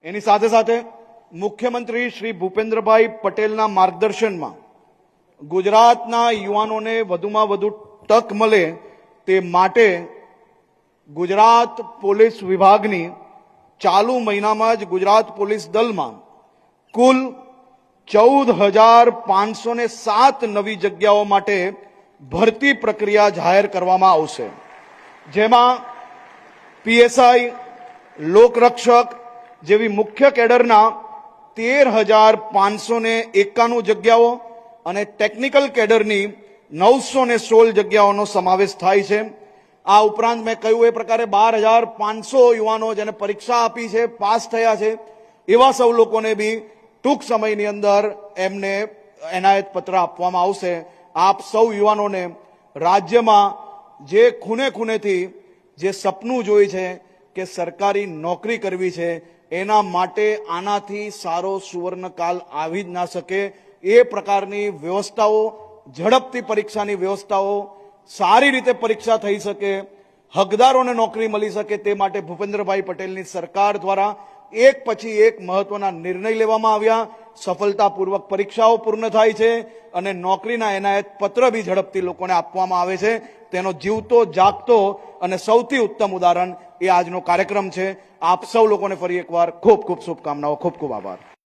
એની સાથે સાથે મુખ્યમંત્રી શ્રી ભૂપેન્દ્રભાઈ પટેલના માર્ગદર્શનમાં ગુજરાતના યુવાનોને વધુમાં વધુ તક મળે તે માટે ગુજરાત પોલીસ વિભાગની ચાલુ મહિનામાં જ ગુજરાત પોલીસ દળમાં કુલ 14,507 નવી જગ્યાઓ માટે ભરતી પ્રક્રિયા જાહેર કરવામાં આવશે, જેમાં પીએસઆઈ, લોકરક્ષક જેવી મુખ્ય કેડરના 13,591 જગ્યાઓ અને ટેકનિકલ કેડરની 916 જગ્યાઓનો સમાવેશ થાય છે। આ ઉપરાંત મેં કહ્યું એ પ્રકારે 12,500 યુવાનો જેને પરીક્ષા આપી છે, પાસ થયા છે, એવા સૌ લોકોને બી ટૂંક સમયની અંદર એમને એનાયત પત્ર આપવામાં આવશે। આપ સૌ યુવાનોને રાજ્યમાં જે ખૂણે ખૂણેથી જે સપનું જોઈ છે કે સરકારી નોકરી કરવી છે, એના માટે આનાથી સારો સુવર્ણકાલ આવી જ ના શકે। એ પ્રકારની વ્યવસ્થાઓ, ઝડપથી પરીક્ષાની વ્યવસ્થાઓ, સારી રીતે પરીક્ષા થઈ શકે, હકદારોને નોકરી મળી શકે તે માટે ભૂપેન્દ્રભાઈ પટેલની સરકાર દ્વારા એક પછી એક મહત્વના નિર્ણય લેવામાં આવ્યા। સફળતાપૂર્વક પરીક્ષાઓ પૂર્ણ થાય છે અને નોકરીના એનાયત પત્ર બી ઝડપથી લોકોને આપવામાં આવે છે। તેનો જીવતો જાગતો અને સૌથી ઉત્તમ ઉદાહરણ એ આજનો કાર્યક્રમ છે। આપ સૌ લોકોને ફરી એકવાર ખૂબ ખૂબ શુભકામનાઓ, ખૂબ ખૂબ આભાર।